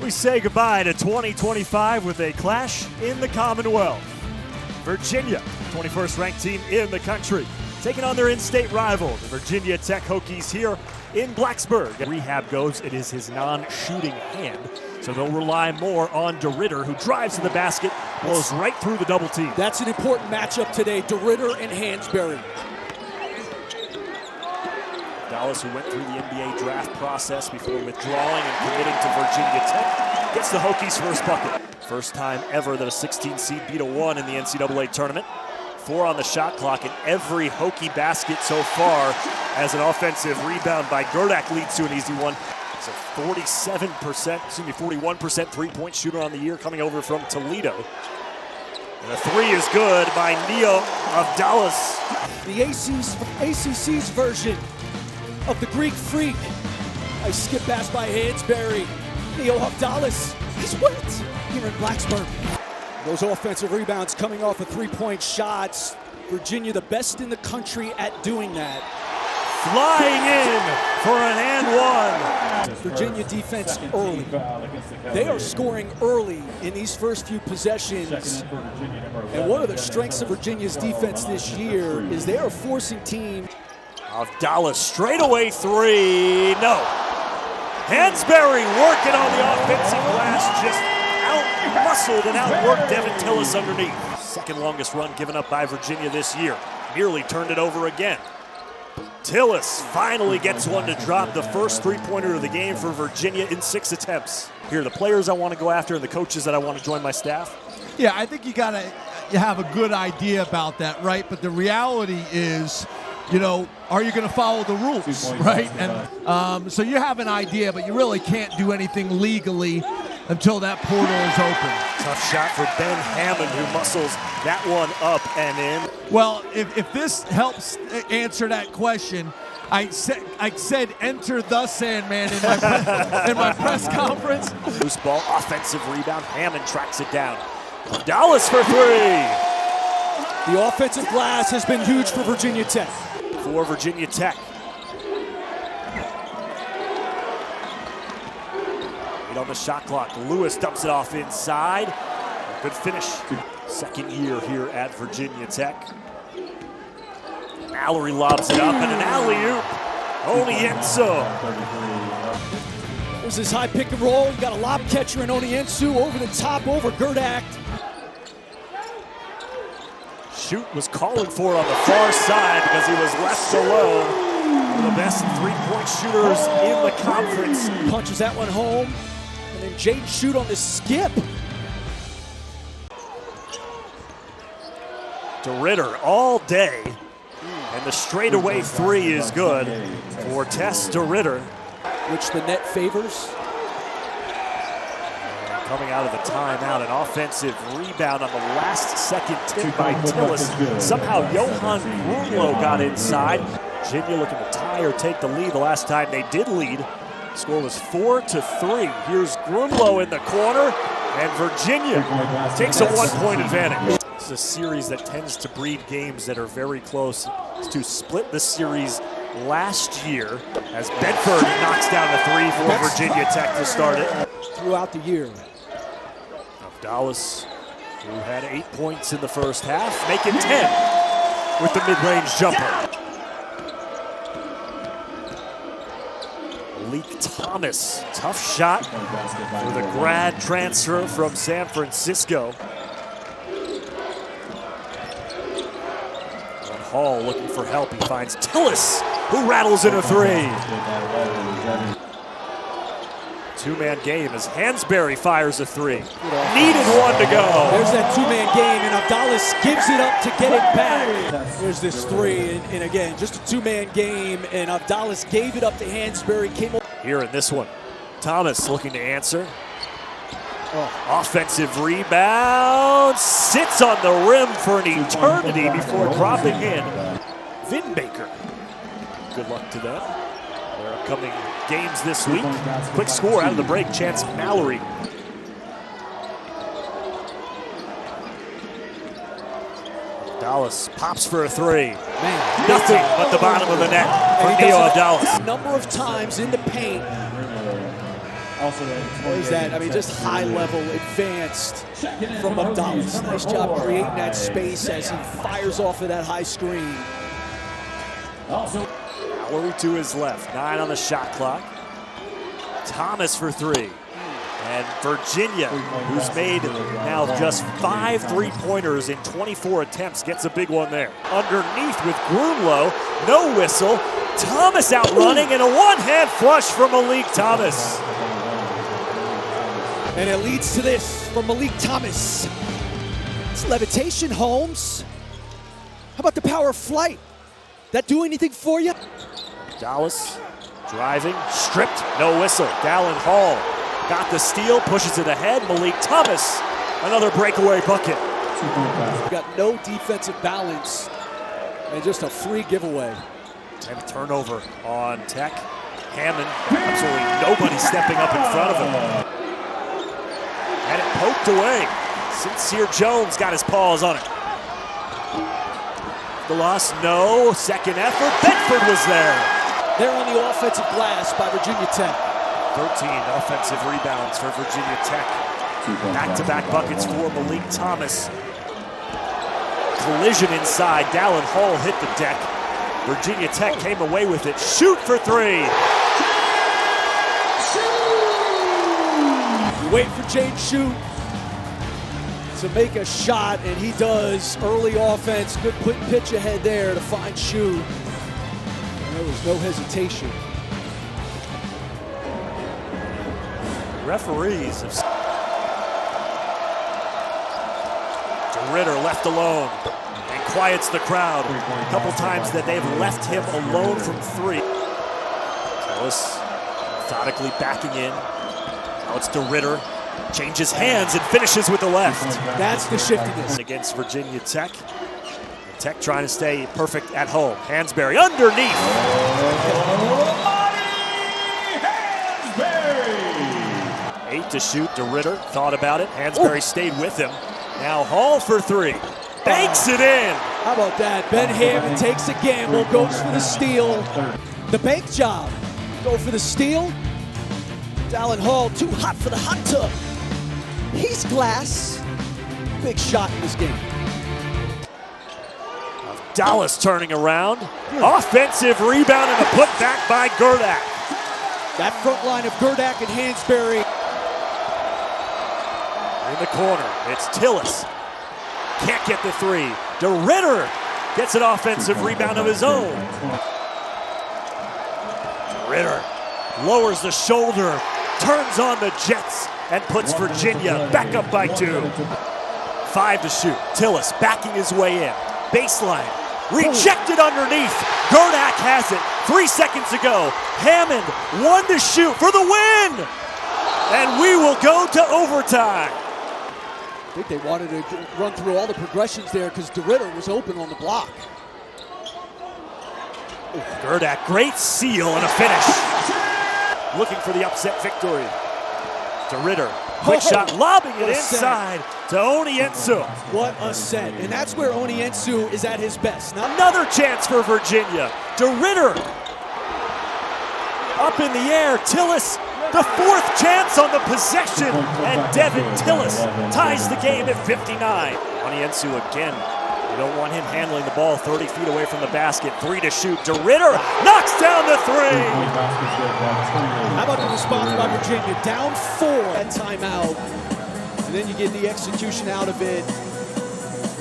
We say goodbye to 2025 with a clash in the Commonwealth. Virginia, 21st ranked team in the country, taking on their in-state rival, the Virginia Tech Hokies here in Blacksburg. Rehab goes, it is his non-shooting hand, so they'll rely more on DeRitter, who drives to the basket, blows right through the double team. That's an important matchup today, DeRitter and Hansberry. Dallas, who went through the NBA draft process before withdrawing and committing to Virginia Tech, gets the Hokies' first bucket. First time ever that a 16 seed beat a 1 in the NCAA tournament. 4 on the shot clock, and every Hokie basket so far as an offensive rebound by Gerdak leads to an easy one. It's a 41% three-point shooter on the year coming over from Toledo. And the 3 is good by Neo of Dallas. The ACC's version of the Greek Freak. A skip pass by Hansberry. Neo of Dallas is wet here in Blacksburg. Those offensive rebounds coming off of three-point shots. Virginia, the best in the country at doing that. Flying in for an and one. Virginia defense early. They are scoring early in these first few possessions. And one of the strengths of Virginia's defense this year is they are forcing teams. Of Dallas, straightaway 3, no. Hansberry working on the offensive glass, just out-muscled and outworked Devin Tillis underneath. Second longest run given up by Virginia this year. Nearly turned it over again. Tillis finally gets one to drop, the first three-pointer of the game for Virginia in 6 attempts. Here are the players I want to go after and the coaches that I want to join my staff. Yeah, I think you have a good idea about that, right? But the reality is, you know, are you going to follow the rules, right? And so you have an idea, but you really can't do anything legally until that portal is open. Tough shot for Ben Hammond, who muscles that one up and in. Well, if this helps answer that question, I said enter the Sandman in my press conference. Loose ball, offensive rebound. Hammond tracks it down. Dallas for 3. The offensive glass has been huge for Virginia Tech. For Virginia Tech. 8 on the shot clock. Lewis dumps it off inside. Good finish. Second year here at Virginia Tech. Mallory lobs it up and an alley-oop. Onienso. There's this high pick and roll. You got a lob catcher in Onienso over the top, over Gerdak. Shoot was calling for it on the far side because he was left alone. One of the best three-point shooters in the conference. Punches that one home. And then Jaden Shoot on the skip. DeRitter all day. And the straightaway 3 is good for Tess DeRitter. Which the net favors. Coming out of the timeout, an offensive rebound on the last second tip by Tillis. Somehow Johan Grunlow got inside. Virginia looking to tie or take the lead. The last time they did lead, the score was 4-3. Here's Grunlow in the corner, and Virginia takes a 1-point advantage. It's a series that tends to breed games that are very close. To split the series last year as Bedford knocks down a 3 for Virginia Tech to start it. Throughout the year. Dallas, who had 8 points in the first half, making 10 with the mid-range jumper. Malik Thomas, tough shot for the grad transfer from San Francisco. And Hall looking for help. He finds Tillis, who rattles in a 3. Two-man game as Hansberry fires a 3. Needed 1 to go. There's that two-man game, and Dallas gives it up to get it back. There's this 3, and again, just a two-man game, and Dallas gave it up to Hansberry. Here in this one, Thomas looking to answer. Offensive rebound, sits on the rim for an eternity before dropping in. Vin Baker, good luck to them. Their upcoming games this week. Quick score out of the break, Chance Mallory. Dallas pops for a 3. Man, nothing but the bottom of the net for Neo of Dallas. A number of times in the paint. There's that, I mean, just high level, advanced from Abdallah. Nice job creating that space as he fires off of that high screen. Mallory to his left, 9 on the shot clock. Thomas for 3. And Virginia, who's made now just 5 3-pointers in 24 attempts, gets a big one there. Underneath with Grunlow, no whistle. Thomas out running and a one-hand flush from Malik Thomas. And it leads to this from Malik Thomas. It's levitation, Holmes. How about the power of flight? That do anything for you? Dallas driving, stripped, no whistle. Dallin Hall got the steal, pushes it ahead. Malik Thomas, another breakaway bucket. Got no defensive balance and just a free giveaway. And turnover on Tech. Hammond, absolutely nobody stepping up in front of him. And it poked away. Sincere Jones got his paws on it. The loss, no. Second effort, Bedford was there. They're on the offensive glass by Virginia Tech. 13 offensive rebounds for Virginia Tech. Back-to-back buckets for Malik Thomas. Collision inside, Dallin Hall hit the deck. Virginia Tech came away with it. Shoot for 3. You wait for James Shoot to make a shot, and he does. Early offense, good pitch ahead there to find Shoot. And there was no hesitation. Referees have... DeRitter left alone and quiets the crowd. A couple times that they've left him alone from 3. Ellis methodically backing in. Now it's DeRitter. Changes hands and finishes with the left. That's the shiftiness. Against Virginia Tech. Tech trying to stay perfect at home. Hansberry underneath. 8 to shoot. DeRitter thought about it. Hansberry stayed with him. Now Hall for 3. Banks it in. How about that? Ben Hammond takes a gamble, goes for the steal. The bank job. Go for the steal. Dallin Hall too hot for the hot tub. He's glass. Big shot in this game. Dallas turning around. Offensive rebound and a putback by Gerdak. That front line of Gerdak and Hansberry. In the corner, it's Tillis. Can't get the 3. DeRitter gets an offensive rebound of his own. DeRitter lowers the shoulder, turns on the Jets, and puts Virginia back up by 2. 5 to shoot. Tillis backing his way in. Baseline. Rejected underneath. Gerdak has it. 3 seconds to go. Hammond, 1 to shoot for the win. And we will go to overtime. I think they wanted to run through all the progressions there because DeRitter was open on the block. Gerdak, great seal and a finish. Looking for the upset victory. DeRitter, quick shot, lobbing it inside to Oniensu. What a set, and that's where Oniensu is at his best. Now another chance for Virginia. DeRitter up in the air. Tillis, the 4th chance on the possession, and Devin Tillis ties the game at 59. Oniensu again. You don't want him handling the ball 30 feet away from the basket. 3 to shoot. DeRitter knocks down the 3. How about the response by Virginia? Down 4 at timeout. And then you get the execution out of it.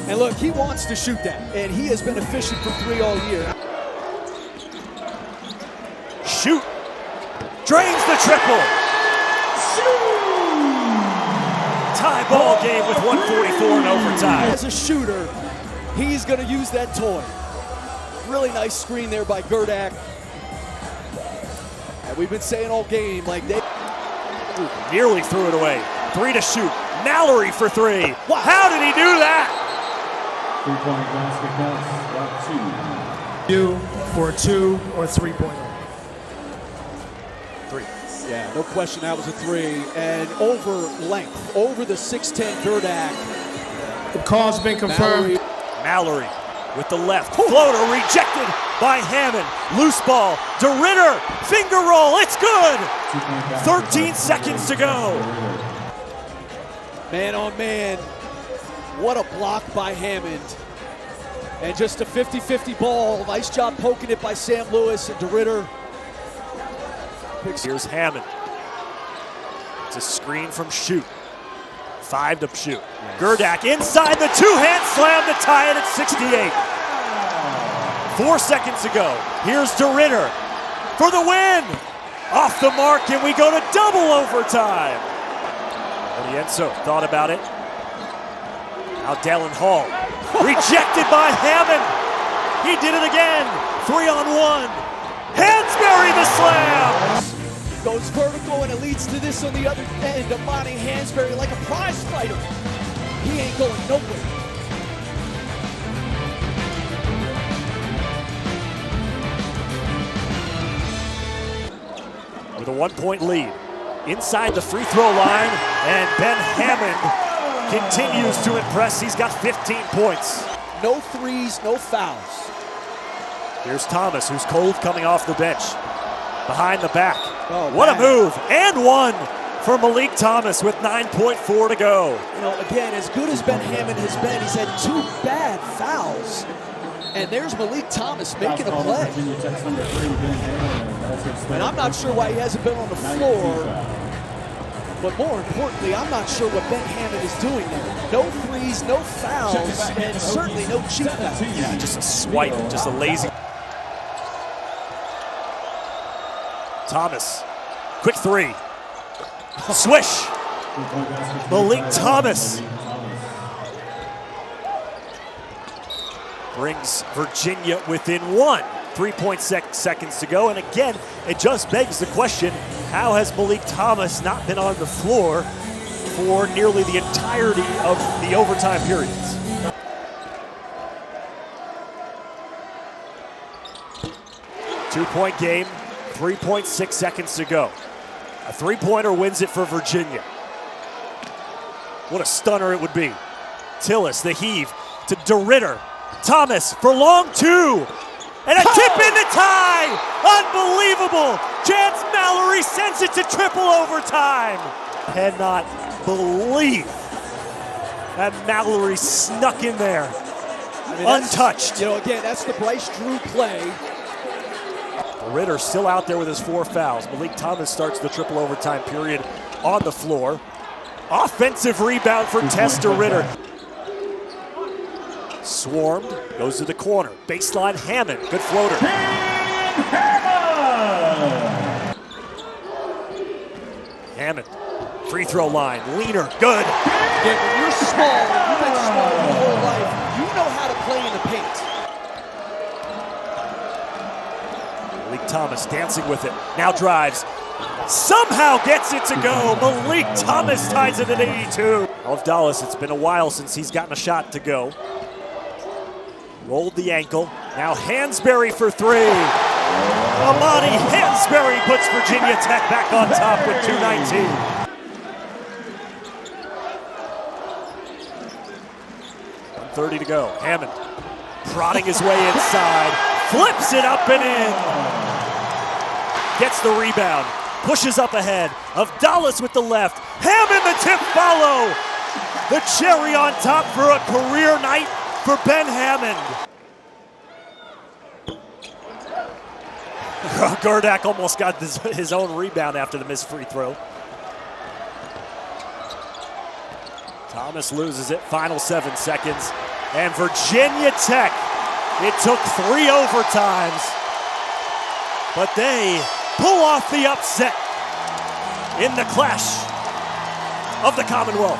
And look, he wants to shoot that. And he has been efficient from 3 all year. Shoot. Drains the triple. Tie ball game with 1:44 in overtime. As a shooter, he's going to use that toy. Really nice screen there by Gerdak. And we've been saying all game, like they nearly threw it away. 3 to shoot. Mallory for 3. Wow. How did he do that? 3-point basket, you for a 2 or 3-pointer. 3. Yeah, no question that was a 3. And over length, over the 6'10 Gerdak. The call's been confirmed. Mallory with the left. Floater rejected by Hammond. Loose ball. DeRitter. Finger roll. It's good. 13 seconds to go. Man on man, what a block by Hammond. And just a 50-50 ball. Nice job poking it by Sam Lewis and DeRitter. Here's Hammond. It's a screen from Shoot. 5 to shoot. Gerdak inside the two-hand slam to tie it at 68. 4 seconds to go. Here's DeRitter for the win. Off the mark, and we go to double overtime. Orienso thought about it. Now Dallin Hall. Rejected by Hammond. He did it again. 3-on-1. Hansberry the slam. Goes vertical, and it leads to this on the other end. Amani Hansberry like a prize fighter. He ain't going nowhere. With a 1-point lead. Inside the free throw line, and Ben Hammond continues to impress. He's got 15 points. No threes, no fouls. Here's Thomas, who's cold coming off the bench. Behind the back. Oh, what man. a move. And one for Malik Thomas with 9.4 to go. You know, again, as good as Ben Hammond has been, he's had 2 bad fouls. And there's Malik Thomas making a play. And I'm not sure why he hasn't been on the floor. But more importantly, I'm not sure what Ben Hammond is doing there. No threes, no fouls, and certainly no cheap fouls. Yeah, just a swipe, just a lazy. Thomas, quick 3. Swish. Malik Thomas brings Virginia within 1. 3.6 seconds to go, and again, it just begs the question, how has Malik Thomas not been on the floor for nearly the entirety of the overtime periods? Two-point game, 3.6 seconds to go. A three-pointer wins it for Virginia. What a stunner it would be. Tillis, the heave to DeRitter. Thomas for long 2. And a tip in the tie! Unbelievable! Chance Mallory sends it to triple overtime. Cannot believe that Mallory snuck in there. I mean, untouched. You know, again, that's the Bryce Drew play. Ritter still out there with his 4 fouls. Malik Thomas starts the triple overtime period on the floor. Offensive rebound for Tester Ritter. Swarmed, goes to the corner. Baseline Hammond, good floater. Hammond, free throw line, leaner, good. Yeah, when you're small, you've been small your whole life, you know how to play in the paint. Malik Thomas dancing with it, now drives. Somehow gets it to go. Malik Thomas ties it at 82. Dallas, it's been a while since he's gotten a shot to go. Rolled the ankle. Now Hansberry for 3. Amani Hansberry puts Virginia Tech back on top with 2:19. .30 to go. Hammond prodding his way inside. Flips it up and in. Gets the rebound. Pushes up ahead of Dallas with the left. Hammond the tip follow. The cherry on top for a career night for Ben Hammond. Gerdak almost got his own rebound after the missed free throw. Thomas loses it, final 7 seconds. And Virginia Tech, it took 3 overtimes, but they pull off the upset in the clash of the Commonwealth.